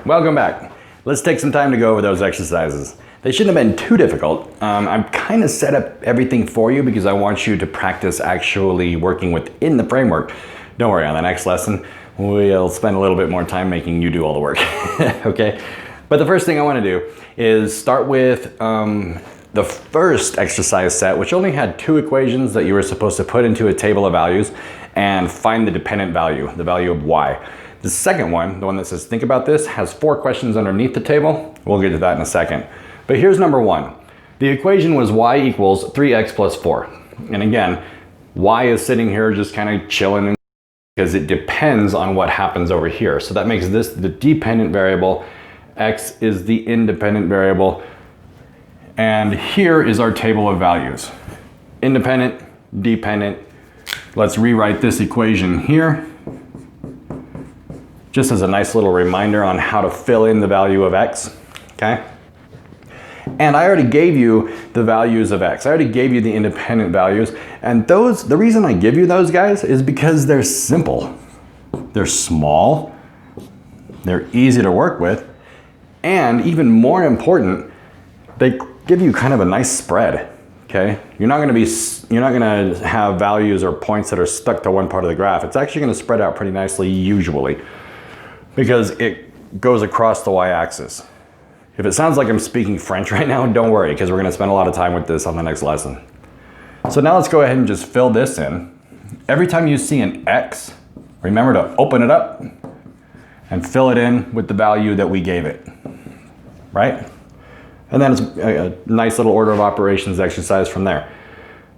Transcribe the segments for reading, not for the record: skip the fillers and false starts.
Welcome back. Let's take some time to go over those exercises. They shouldn't have been too difficult. I've kind of set up everything for you because I want you to practice actually working within the framework. Don't worry, on the next lesson, we'll spend a little bit more time making you do all the work, okay? But the first thing I want to do is start with the first exercise set, which only had 2 equations that you were supposed to put into a table of values and find the dependent value, the value of y. The second one, the one that says think about this, has 4 questions underneath the table. We'll get to that in a second. But here's number 1. The equation was y equals 3x plus 4. And again, y is sitting here just kind of chilling because it depends on what happens over here. So that makes this the dependent variable, x is the independent variable, and here is our table of values. Independent, dependent. Let's rewrite this equation here, just as a nice little reminder on how to fill in the value of x, okay? And I already gave you the values of x. I already gave you the independent values. And those, the reason I give you those guys is because they're simple. They're small, they're easy to work with, and even more important, they give you kind of a nice spread, okay? You're not gonna have values or points that are stuck to one part of the graph. It's actually gonna spread out pretty nicely usually because it goes across the y-axis. If it sounds like I'm speaking French right now, don't worry, because we're gonna spend a lot of time with this on the next lesson. So now let's go ahead and just fill this in. Every time you see an x, remember to open it up and fill it in with the value that we gave it, right? And then it's a nice little order of operations exercise from there.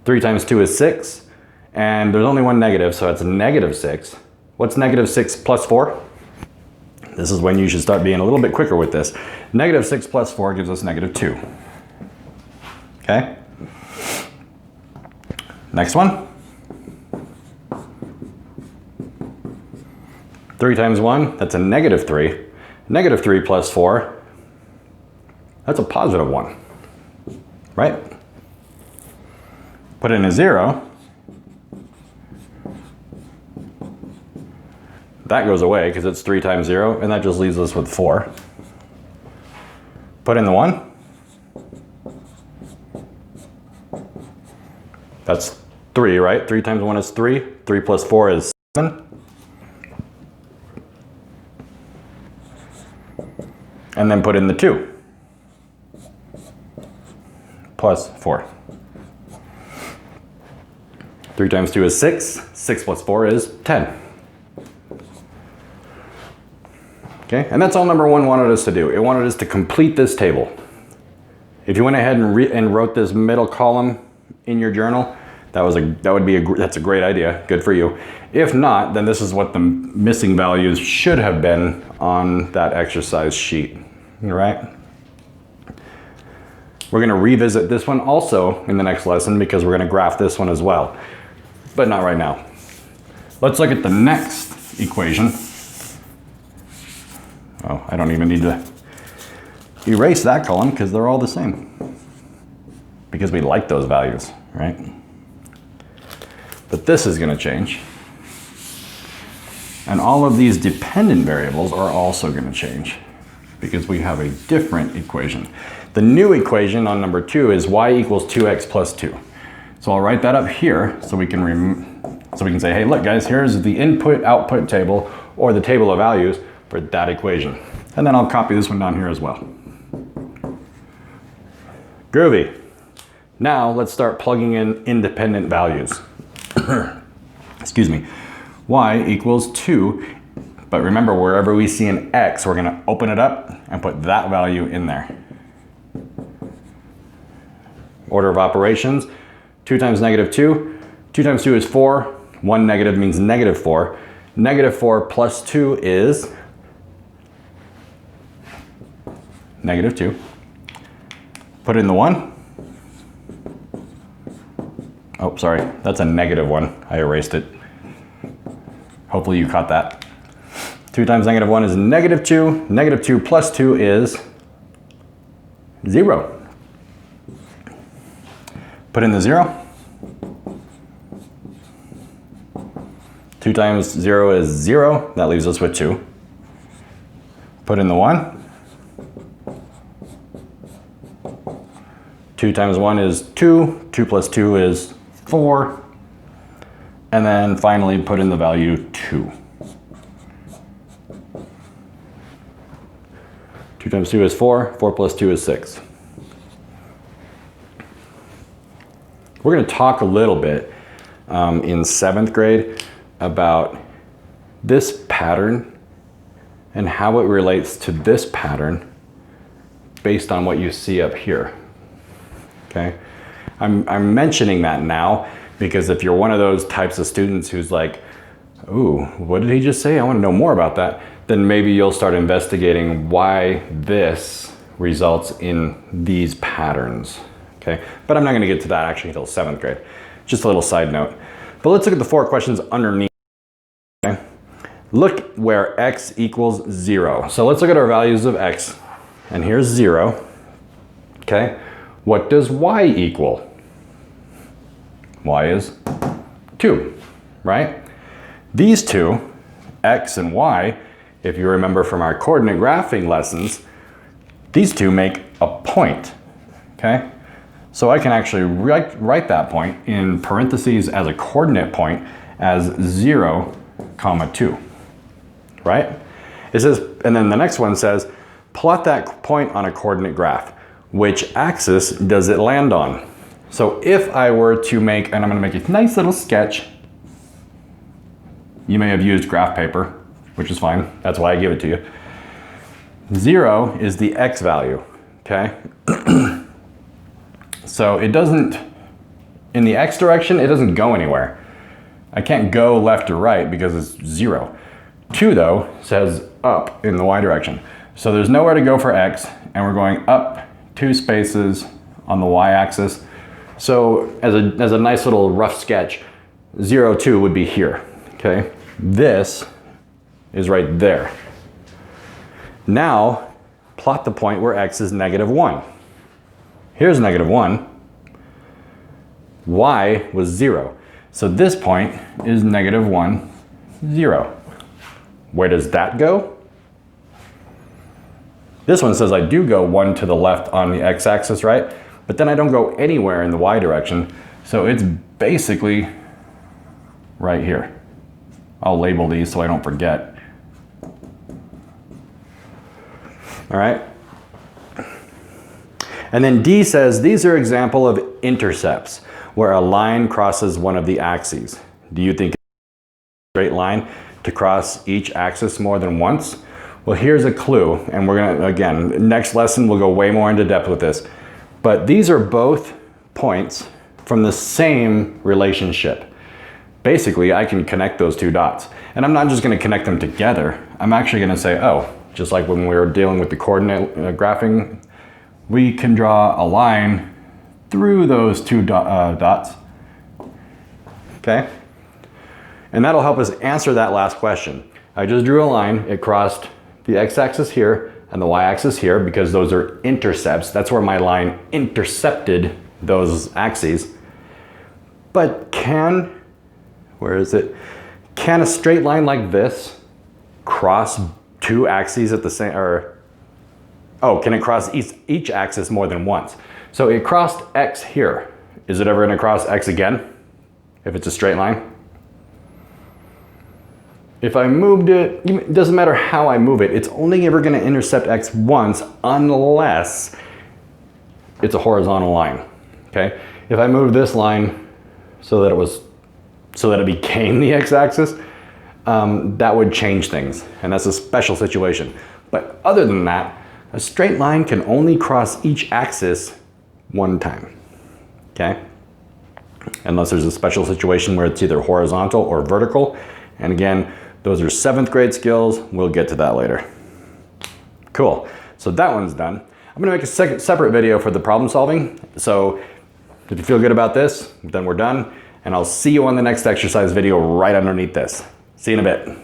3 times 2 is 6, and there's only one negative, so it's a negative 6. What's negative 6 plus 4? This is when you should start being a little bit quicker with this. Negative 6 plus 4 gives us negative 2. Okay? Next one. 3 times 1, that's a negative 3. Negative 3 plus 4, that's a positive 1, right? Put in a 0. That goes away because it's 3 times 0, and that just leaves us with 4. Put in the 1. That's 3, right? 3 times 1 is 3. 3 plus 4 is 7. And then put in the 2. Plus 4. 3 times 2 is 6. 6 plus 4 is 10. Okay, and that's all number 1 wanted us to do. It wanted us to complete this table. If you went ahead and wrote this middle column in your journal, that's a great idea. Good for you. If not, then this is what the missing values should have been on that exercise sheet. All right. We're going to revisit this one also in the next lesson because we're going to graph this one as well, but not right now. Let's look at the next equation. Oh, I don't even need to erase that column because they're all the same. Because we like those values, right? But this is going to change. And all of these dependent variables are also going to change because we have a different equation. The new equation on number 2 is y equals 2x plus 2. So I'll write that up here so we can say, hey, look guys, here's the input-output table or the table of values for that equation. And then I'll copy this one down here as well. Groovy. Now let's start plugging in independent values. Excuse me. Y equals 2, but remember wherever we see an x, we're gonna open it up and put that value in there. Order of operations, 2 times negative 2. 2 times 2 is 4. 1 negative means negative 4. Negative 4 plus 2 is negative 2. Put in the 1. Oh, sorry, that's a negative 1. I erased it. Hopefully you caught that. 2 times negative 1 is negative 2. Negative 2 plus 2 is 0. Put in the 0. 2 times 0 is 0. That leaves us with 2. put in the 1. 2 times 1 is 2. 2 plus 2 is 4. And then finally put in the value 2. 2 times 2 is 4. 4 plus 2 is 6. We're going to talk a little bit in 7th grade about this pattern and how it relates to this pattern based on what you see up here. Okay, I'm mentioning that now because if you're one of those types of students who's like, ooh, what did he just say? I want to know more about that. Then maybe you'll start investigating why this results in these patterns. Okay, but I'm not going to get to that actually until 7th grade. Just a little side note. But let's look at the 4 questions underneath. Okay, look where x equals 0. So let's look at our values of x. And here's 0. Okay. What does y equal? Y is 2, right? These two, x and y, if you remember from our coordinate graphing lessons, these two make a point, okay? So I can actually write that point in parentheses as a coordinate point as 0, 2, right? It says, and then the next one says, plot that point on a coordinate graph. Which axis does it land on? So if I were to make, and I'm going to make a nice little sketch. You may have used graph paper, which is fine. That's why I give it to you. 0 is the x value, okay? So it doesn't, in the x direction, it doesn't go anywhere. I can't go left or right because it's 0. 2 though says up in the y direction. So there's nowhere to go for x, and we're going up 2 spaces on the y-axis. So as a nice little rough sketch, 0, 2 would be here, okay? This is right there. Now, plot the point where x is -1. Here's -1. Y was 0. So this point is -1, 0. Where does that go? This one says I do go 1 to the left on the x-axis, right? But then I don't go anywhere in the y direction. So it's basically right here. I'll label these so I don't forget. All right. And then D says these are example of intercepts where a line crosses one of the axes. Do you think it's a straight line to cross each axis more than once? Well, here's a clue, and we're gonna, again, next lesson we'll go way more into depth with this. But these are both points from the same relationship. Basically, I can connect those 2 dots. And I'm not just gonna connect them together. I'm actually gonna say, oh, just like when we were dealing with the coordinate graphing, we can draw a line through those 2 dots, okay? And that'll help us answer that last question. I just drew a line, it crossed the x-axis here and the y-axis here because those are intercepts. That's where my line intercepted those axes. But where is it? Can a straight line like this cross 2 axes at the same, can it cross each axis more than once? So it crossed x here. Is it ever gonna cross x again if it's a straight line? If I moved it, it doesn't matter how I move it, it's only ever gonna intercept x once unless it's a horizontal line, okay? If I move this line so that it became the x-axis, that would change things, and that's a special situation. But other than that, a straight line can only cross each axis 1 time, okay? Unless there's a special situation where it's either horizontal or vertical, and again, those are 7th grade skills. We'll get to that later. Cool. So that one's done. I'm going to make a separate video for the problem solving. So if you feel good about this, then we're done. And I'll see you on the next exercise video right underneath this. See you in a bit.